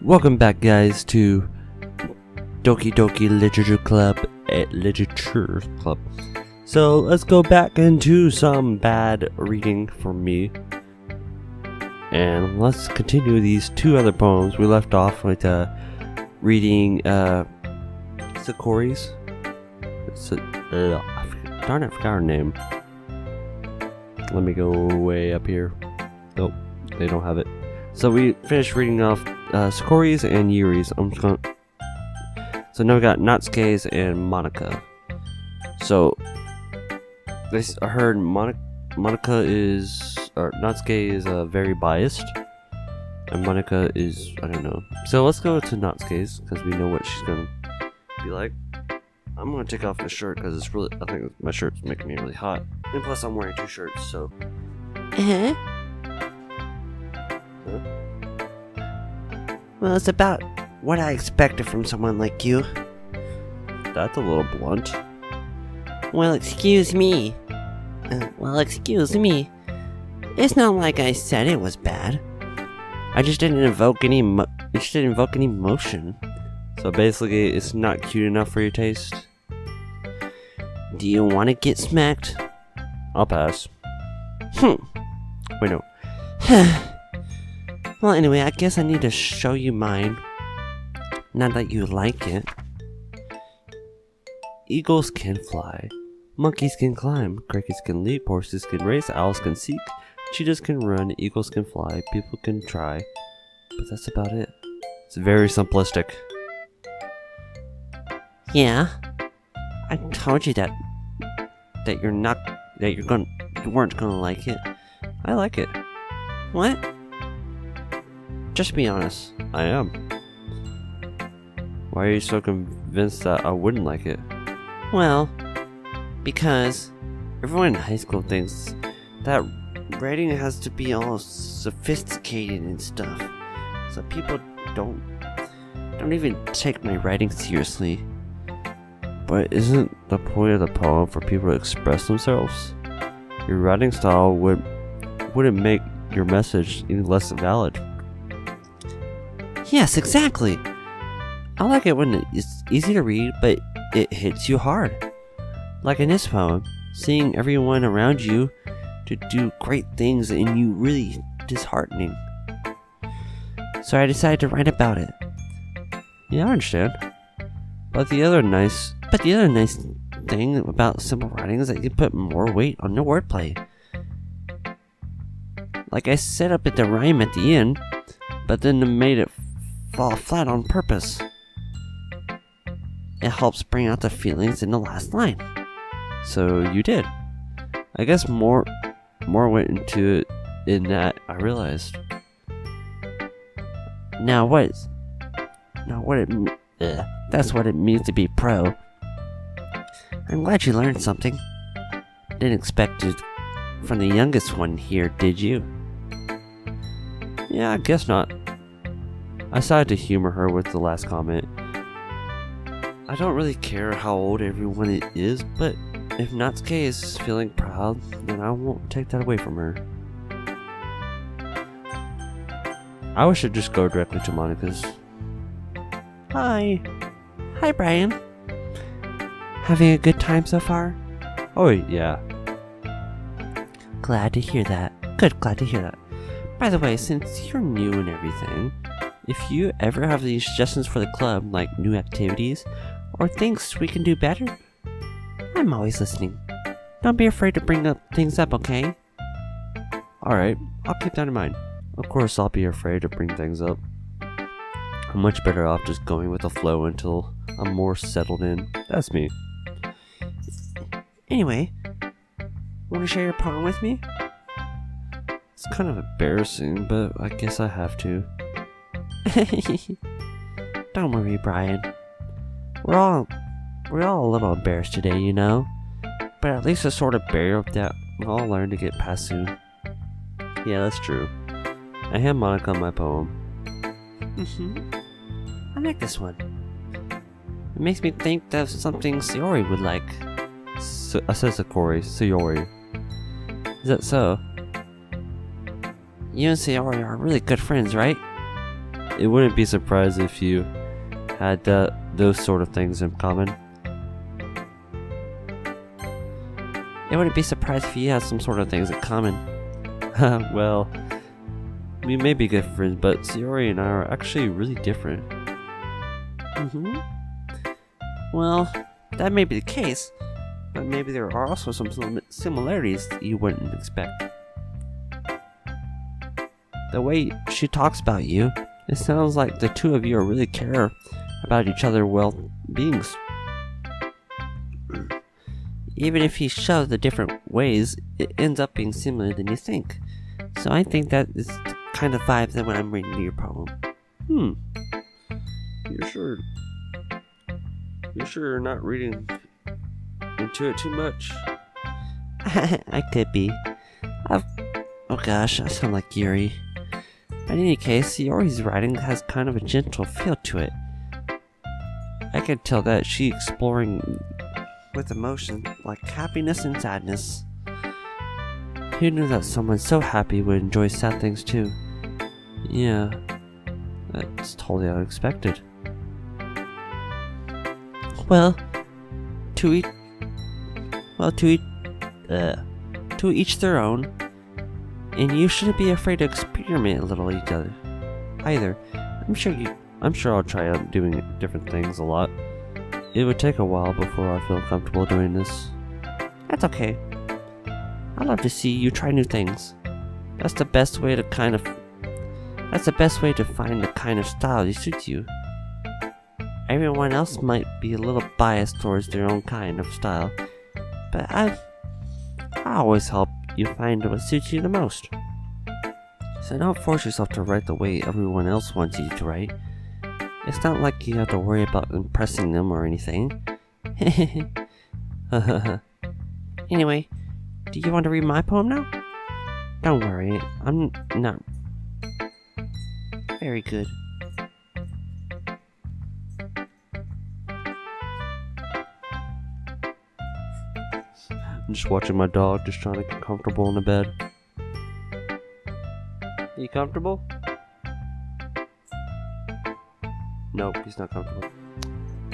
Welcome back, guys, to Doki Literature Club at Literature Club. So let's go back into some bad reading for me, and let's continue these two other poems. We left off with reading Sakori's. Darn it, I forgot her name. Let me go way up here. Nope, they don't have it. So we finished reading off Sakori's and Yuri's. So now we got Natsuke's and Monica. So I heard Natsuke is very biased, and Monica is, I don't know. So let's go to Natsuke's because we know what she's gonna be like. I'm gonna take off the shirt because I think my shirt's making me really hot, and plus I'm wearing two shirts. So. Well, it's about what I expected from someone like you. That's a little blunt. Well, excuse me. It's not like I said it was bad. I just didn't invoke any emotion. So basically, it's not cute enough for your taste? Do you want to get smacked? I'll pass. Wait, no. Well, anyway, I guess I need to show you mine. Not that you like it. Eagles can fly. Monkeys can climb. Crickets can leap. Horses can race. Owls can seek. Cheetahs can run. Eagles can fly. People can try. But that's about it. It's very simplistic. Yeah. I told you that you weren't gonna like it. I like it. What? Just be honest. I am. Why are you so convinced that I wouldn't like it? Well, because everyone in high school thinks that writing has to be all sophisticated and stuff. So people don't even take my writing seriously. But isn't the point of the poem for people to express themselves? Your writing style wouldn't make your message any less valid. Yes, exactly. I like it when it's easy to read, but it hits you hard. Like in this poem, seeing everyone around you to do great things and you really disheartening. So I decided to write about it. Yeah, I understand. But the other nice thing about simple writing is that you put more weight on the wordplay. Like I set up the rhyme at the end, but then made it fall flat on purpose. It helps bring out the feelings in the last line. So you did. I guess more went into it in that I realized. That's what it means to be pro. I'm glad you learned something. Didn't expect it from the youngest one here, did you? Yeah, I guess not. I decided to humor her with the last comment. I don't really care how old everyone is, but if Natsuke is feeling proud, then I won't take that away from her. I should just go directly to Monica's. Hi, Brian. Having a good time so far? Oh, yeah. Glad to hear that. Glad to hear that. By the way, since you're new and everything, if you ever have any suggestions for the club, like new activities, or things we can do better, I'm always listening. Don't be afraid to bring things up, okay? Alright, I'll keep that in mind. Of course I'll be afraid to bring things up. I'm much better off just going with the flow until I'm more settled in. That's me. Anyway, want to share your poem with me? It's kind of embarrassing, but I guess I have to. Don't worry, Brian. We're all a little embarrassed today, you know? But at least a sort of barrier that we'll all learn to get past soon. Yeah, that's true. I hand Monica my poem. I like this one. It makes me think of something Sayori would like. I said Sayori. Is that so? You and Sayori are really good friends, right? it wouldn't be surprised if you had those sort of things in common. I wouldn't be surprised if you had some sort of things in common. Well, we may be good friends, but Sayori and I are actually really different. Well, that may be the case, but maybe there are also some similarities that you wouldn't expect. The way she talks about you, it sounds like the two of you really care about each other's well-beings. Even if he shows the different ways, it ends up being similar than you think. So I think that is the kind of vibe that when I'm reading your poem. You're sure you're not reading into it too much? I could be. Oh gosh, I sound like Yuri. But in any case, Yuri's writing has kind of a gentle feel to it. I can tell that she's exploring with emotion like happiness and sadness. Who knew that someone so happy would enjoy sad things too? Yeah, that's totally unexpected. Well, to each their own. And you shouldn't be afraid to experiment a little each other either. I'm sure I'll try out doing different things a lot. It would take a while before I feel comfortable doing this. That's okay. I love to see you try new things. That's the best way to find the kind of style that suits you. Everyone else might be a little biased towards their own kind of style, but I always help you find what suits you the most. So don't force yourself to write the way everyone else wants you to write. It's not like you have to worry about impressing them or anything. Anyway, do you want to read my poem now? Don't worry, I'm not very good. I'm just watching my dog, just trying to get comfortable in the bed. You comfortable? Nope, he's not comfortable.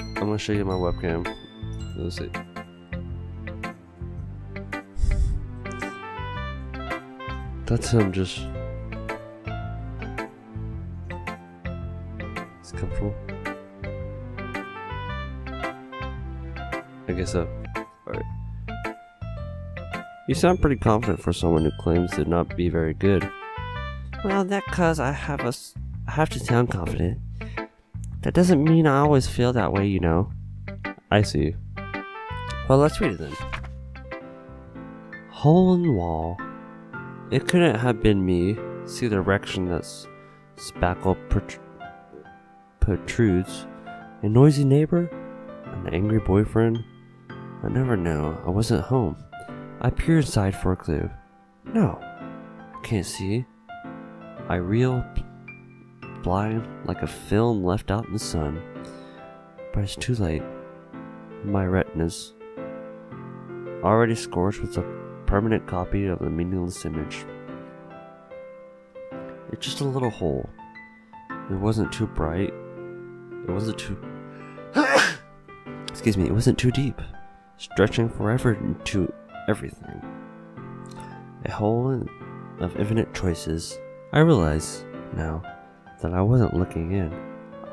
I'm gonna show you my webcam. Let's see. That's him just... He's comfortable. I guess so. Alright. You sound pretty confident for someone who claims to not be very good. Well, that's 'cause I have to sound confident. That doesn't mean I always feel that way, you know. I see. Well, let's read it then. Hole in wall. It couldn't have been me. See the erection that spackle protrudes. A noisy neighbor? An angry boyfriend? I never know. I wasn't home. I peer inside for a clue. No, I can't see. I reel blind like a film left out in the sun. But it's too late. My retina's already scorched with a permanent copy of the meaningless image. It's just a little hole. It wasn't too bright. It wasn't too... Excuse me, it wasn't too deep. Stretching forever into everything. A hole of infinite choices. I realize now that I wasn't looking in.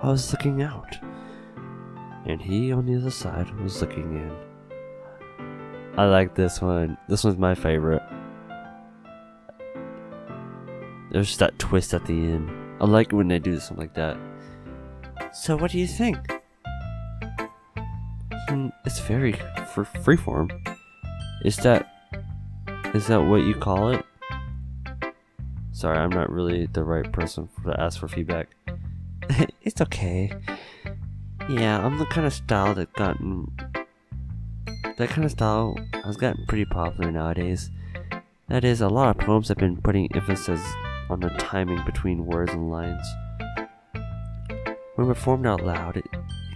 I was looking out. And he on the other side was looking in. I like this one. This one's my favorite. There's just that twist at the end. I like it when they do something like that. So what do you think? It's very freeform. Is that what you call it? Sorry, I'm not really the right person to ask for feedback. It's okay. Yeah, I'm the kind of style that kind of style has gotten pretty popular nowadays. That is, a lot of poems have been putting emphasis on the timing between words and lines. When performed out loud, it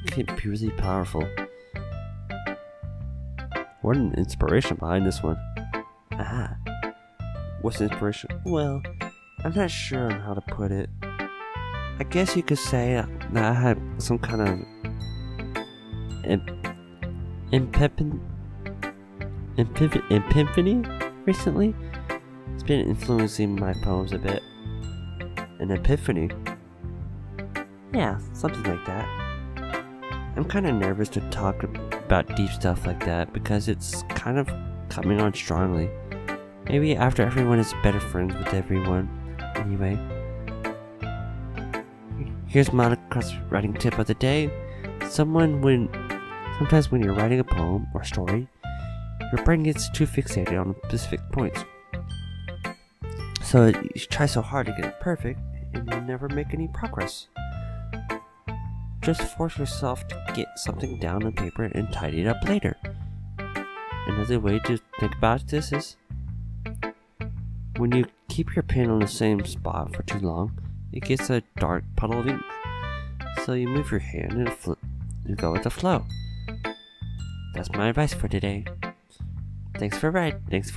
can be really powerful. What an inspiration behind this one. Ah. What's the inspiration? Well, I'm not sure on how to put it. I guess you could say that I had some kind of epiphany recently. It's been influencing my poems a bit. An epiphany? Yeah, something like that. I'm kind of nervous to talk about deep stuff like that because it's kind of coming on strongly. Maybe after everyone is better friends with everyone. Anyway, here's Monica's writing tip of the day. Sometimes when you're writing a poem or story, your brain gets too fixated on specific points. So you try so hard to get it perfect, and you never make any progress. Just force yourself to get something down on paper and tidy it up later. Another way to think about this is when you keep your pen on the same spot for too long, it gets a dark puddle of ink. So you move your hand and you go with the flow. That's my advice for today. Thanks for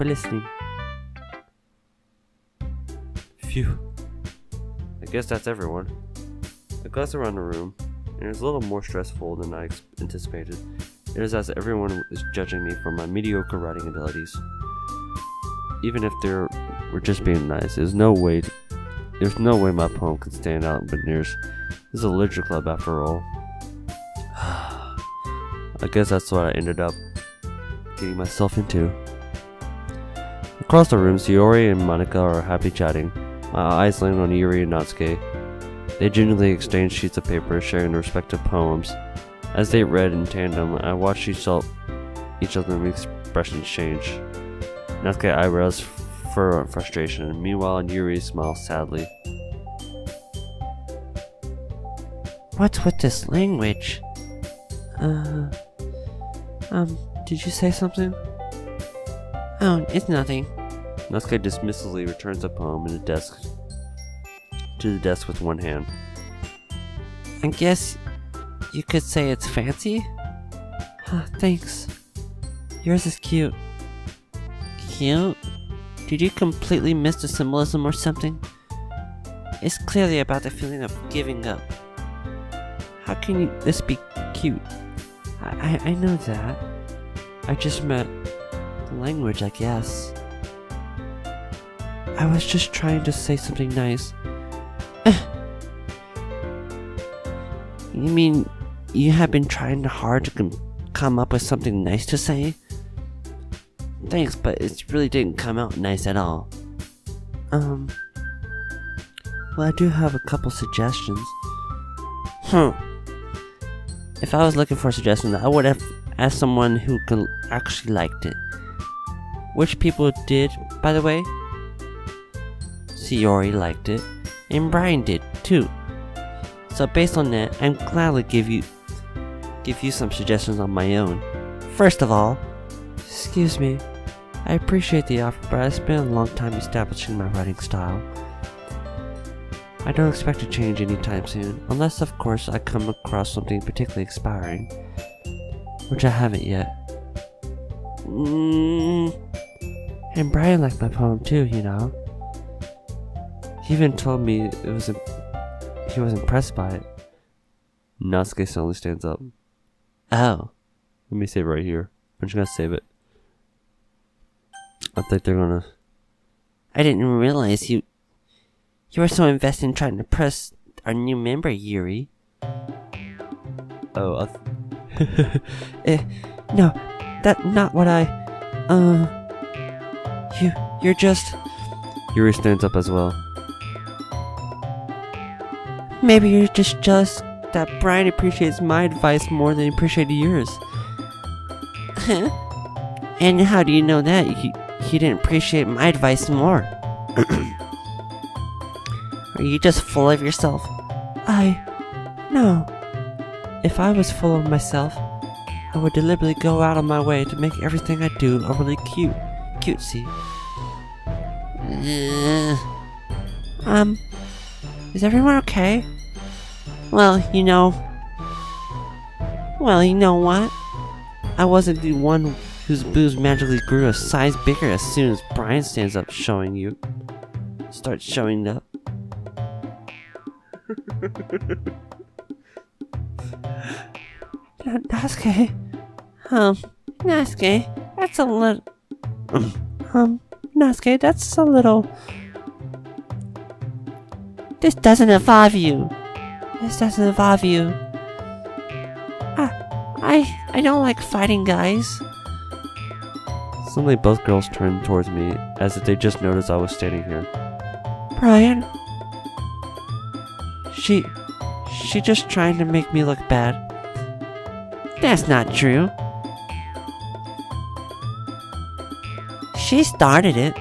listening. Phew. I guess that's everyone. I glanced around the room, and it was a little more stressful than I anticipated. It was as if everyone is judging me for my mediocre writing abilities. Even if they were just being nice, there's no way my poem could stand out, but this is a literature club after all. I guess that's what I ended up getting myself into. Across the room, Sayori and Monica are happy chatting. My eyes land on Yuri and Natsuki. They genuinely exchange sheets of paper, sharing their respective poems. As they read in tandem, I watched each of them expressions change. Natsuki's eyebrows furrow in frustration. Meanwhile, Yuri smiles sadly. What's with this language? Did you say something? Oh, it's nothing. Natsuki dismissively returns the poem to the desk with one hand. I guess you could say it's fancy? Thanks. Yours is cute. Cute? Did you completely miss the symbolism or something? It's clearly about the feeling of giving up. How can this be cute? I know that. I just meant the language, I guess. I was just trying to say something nice. You mean you have been trying hard to come up with something nice to say? Thanks, but it really didn't come out nice at all. Well, I do have a couple suggestions. If I was looking for a suggestion, I would have asked someone who actually liked it. Which people did, by the way? Sayori liked it, and Brian did too. So based on that, I'm gladly give you some suggestions on my own. First of all, excuse me, I appreciate the offer, but I spent a long time establishing my writing style. I don't expect to change anytime soon, unless of course I come across something particularly inspiring, which I haven't yet. And Brian liked my poem too, you know. He even told me he was impressed by it. Natsuki suddenly stands up. Oh. Let me save it right here. I'm just gonna save it. I think they're gonna... I didn't realize you were so invested in trying to impress our new member, Yuri. Oh, no, that's not what you're just... Yuri stands up as well. Maybe you're just jealous that Brian appreciates my advice more than he appreciated yours. And how do you know that he didn't appreciate my advice more? Are you just full of yourself? No. If I was full of myself, I would deliberately go out of my way to make everything I do overly cutesy. Is everyone okay? Well, you know what? I wasn't the one whose boobs magically grew a size bigger as soon as Brian starts showing up. Nasuke, Nasuke, that's a little, Nasuke, that's a little, this doesn't involve you. This doesn't involve you. I don't like fighting guys. Suddenly both girls turned towards me, as if they just noticed I was standing here. Brian, she just trying to make me look bad. That's not true. She started it.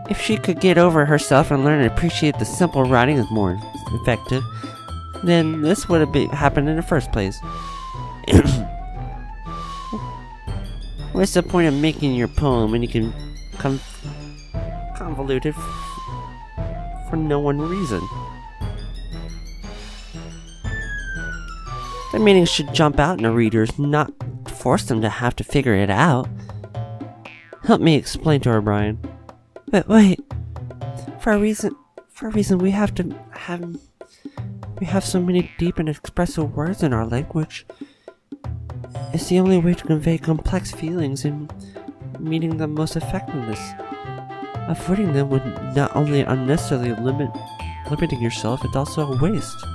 If she could get over herself and learn to appreciate the simple writing is more effective, then this would have happened in the first place. What's the point of making your poem when you can convolute it for no one reason? The meaning should jump out in the readers, not force them to have to figure it out. Help me explain to her, Brian. But wait, for a reason we have so many deep and expressive words in our language. It's the only way to convey complex feelings and meaning them most effectiveness. Avoiding them would not only unnecessarily limiting yourself, it's also a waste.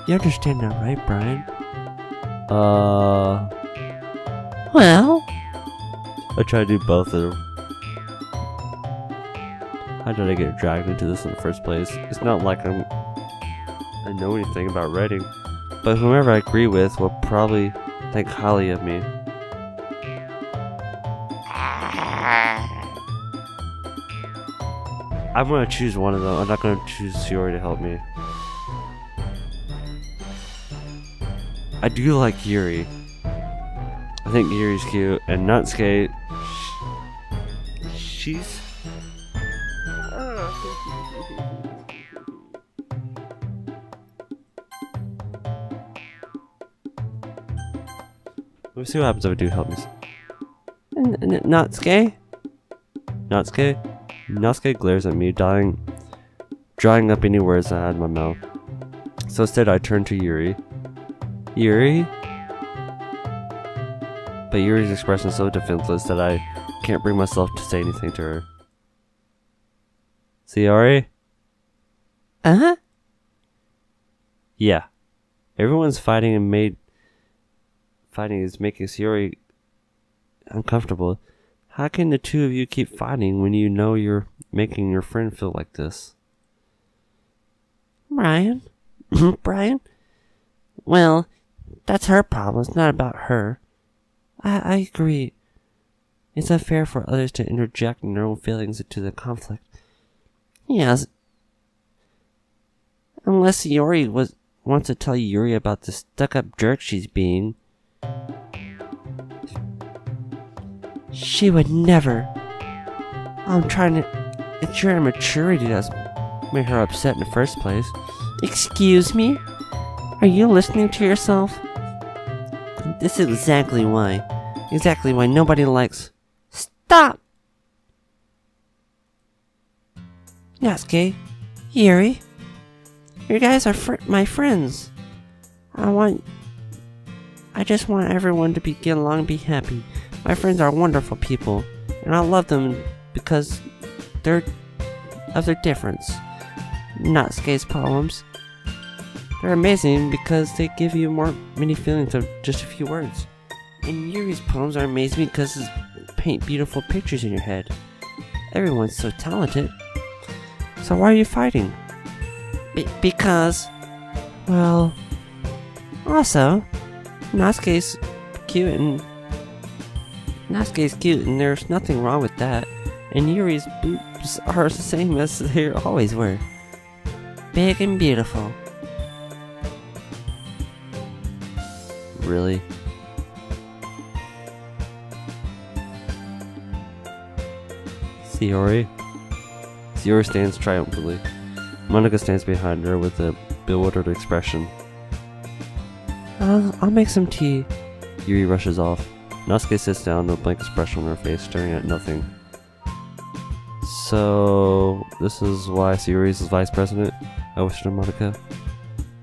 You understand that, right, Brian? Well, I try to do both of them. How did I get dragged into this in the first place? It's not like I know anything about writing, but whomever I agree with will probably think highly of me. I'm gonna choose one of them. I'm not gonna choose Shiori to help me. I do like Yuri. I think Yuri's cute, and Natsuke, she's... Let me see what happens if I do help me. Natsuke? Natsuke glares at me, drying up any words I had in my mouth. So instead I turn to Yuri. Yuri? But Yuri's expression is so defenseless that I can't bring myself to say anything to her. Shiori? Uh-huh? Yeah. Everyone's fighting is making Shiori uncomfortable. How can the two of you keep fighting when you know you're making your friend feel like this? Brian? Brian? Well, that's her problem. It's not about her. I agree. It's unfair for others to interject their own feelings into the conflict. Yes. Unless Yuri wants to tell Yuri about the stuck-up jerk she's being. She would never. It's your immaturity that's made her upset in the first place. Excuse me? Are you listening to yourself? This is exactly why. Exactly why nobody likes... Stop! Yasuke, Yuri, you guys are my friends. I just want everyone to get along and be happy. My friends are wonderful people, and I love them because they're of their difference. Natsuke's poems, they're amazing because they give you many feelings of just a few words. And Yuri's poems are amazing because they paint beautiful pictures in your head. Everyone's so talented. So why are you fighting? Because, well, also, Natsuke's cute and there's nothing wrong with that. And Yuri's boobs are the same as they always were. Big and beautiful. Really? Shiori stands triumphantly. Monica stands behind her with a bewildered expression. I'll make some tea. Yuri rushes off. Natsuke sits down with a blank expression on her face, staring at nothing. So, this is why Sayori is vice president? I wish to Monica.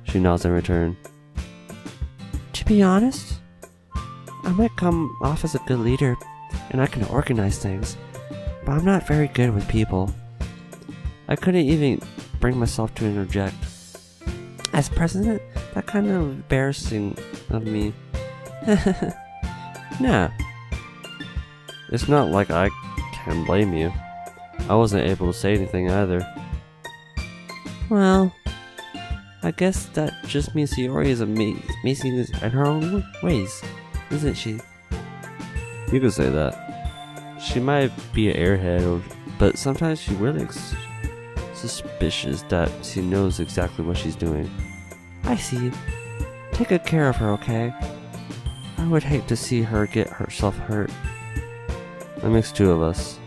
She nods in return. To be honest, I might come off as a good leader, and I can organize things, but I'm not very good with people. I couldn't even bring myself to interject. As president, that kind of embarrassing of me. Nah. It's not like I can blame you. I wasn't able to say anything either. Well, I guess that just means Sayori is amazing in her own ways, isn't she? You could say that. She might be an airhead, but sometimes she really suspicious that she knows exactly what she's doing. I see. Take good care of her, okay? I would hate to see her get herself hurt. That makes two of us.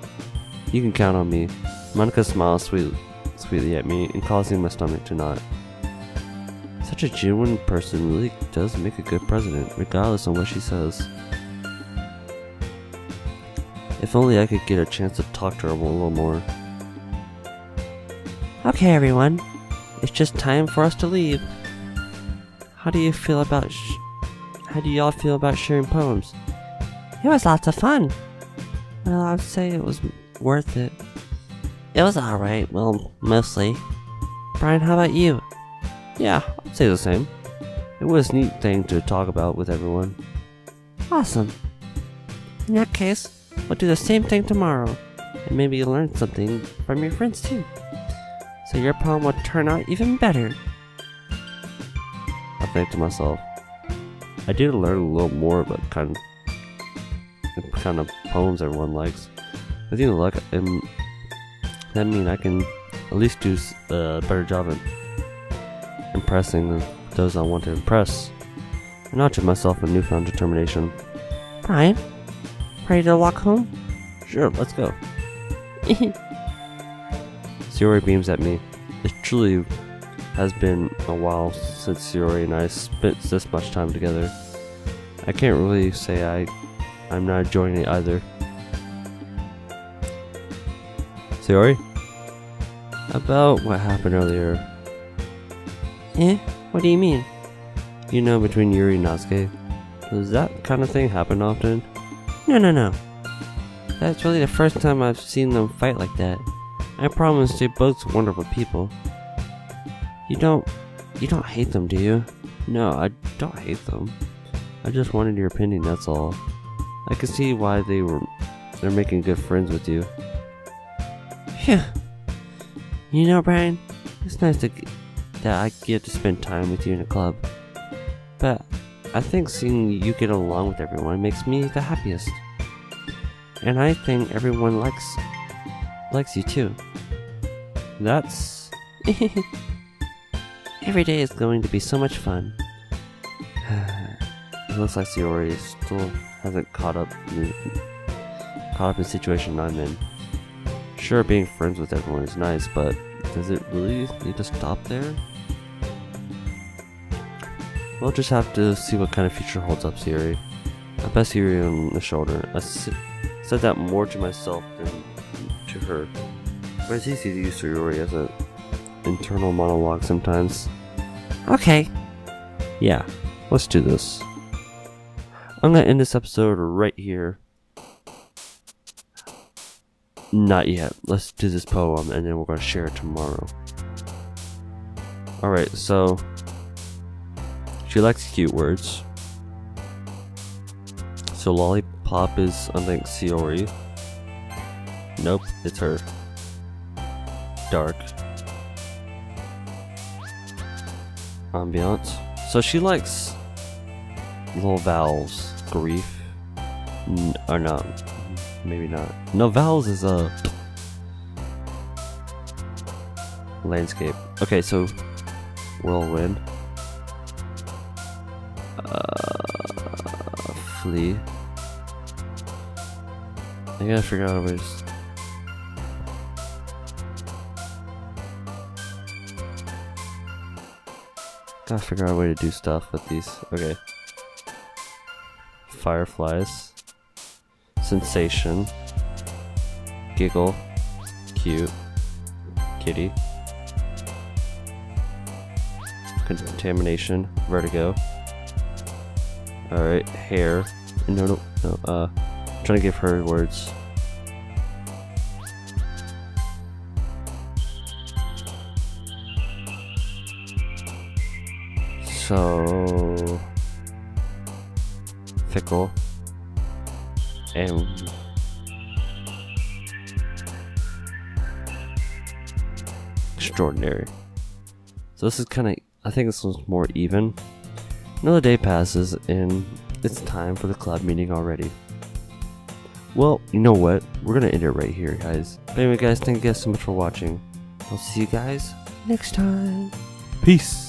You can count on me. Monica smiles sweetly at me and causing my stomach to knot. Such a genuine person really does make a good president, regardless of what she says. If only I could get a chance to talk to her a little more. Okay, everyone. It's just time for us to leave. How do you feel about how do y'all feel about sharing poems? It was lots of fun. Well, I'd say it was worth it. It was alright, well, mostly. Brian, how about you? Yeah, I'd say the same. It was a neat thing to talk about with everyone. Awesome. In that case, we'll do the same thing tomorrow, and maybe you'll learn something from your friends too. So your poem will turn out even better. I think to myself, I did learn a little more about kind of poems everyone likes. I think that mean I can at least do a better job at impressing those I want to impress, and not to myself a newfound determination. Brian, ready to walk home? Sure, let's go. Sayori beams at me. It truly has been a while since Sayori and I spent this much time together. I can't really say I'm not enjoying it either. Sayori? About what happened earlier. What do you mean? You know, between Yuri and Natsuki. Does that kind of thing happen often? No. That's really the first time I've seen them fight like that. I promise they're both wonderful people. You don't hate them, do you? No, I don't hate them. I just wanted your opinion, that's all. I can see why they're making good friends with you. Phew. You know, Brian, it's nice that I get to spend time with you in a club. But I think seeing you get along with everyone makes me the happiest. And I think everyone likes you too. That's... Every day is going to be so much fun. It looks like Sayori still hasn't caught up in the situation I'm in. Sure, being friends with everyone is nice, but does it really need to stop there? We'll just have to see what kind of future holds up, Sayori. I pat Sayori on the shoulder. I said that more to myself than to her. But it's easy to use Sayori as an internal monologue sometimes. Okay. Yeah, let's do this. I'm gonna end this episode right here. Not yet. Let's do this poem and then we're gonna share it tomorrow. Alright, so she likes cute words. So lollipop is, I think, Sayori. Nope, it's her. Dark. Ambiance. So she likes little vowels. Grief. Or not. Maybe not. No, vowels is a landscape. Okay, so whirlwind. Flee. I gotta figure out a way to gotta figure out a way to do stuff with these. Okay. Fireflies. Sensation. Giggle. Cute. Kitty. Contamination. Vertigo. Alright, hair. No. I'm trying to give her words. So fickle and extraordinary. So this is kind of, I think this one's more even. Another day passes and it's time for the club meeting already. Well, you know what? We're gonna end it right here, guys. But anyway, guys, thank you guys so much for watching. I'll see you guys next time. Peace.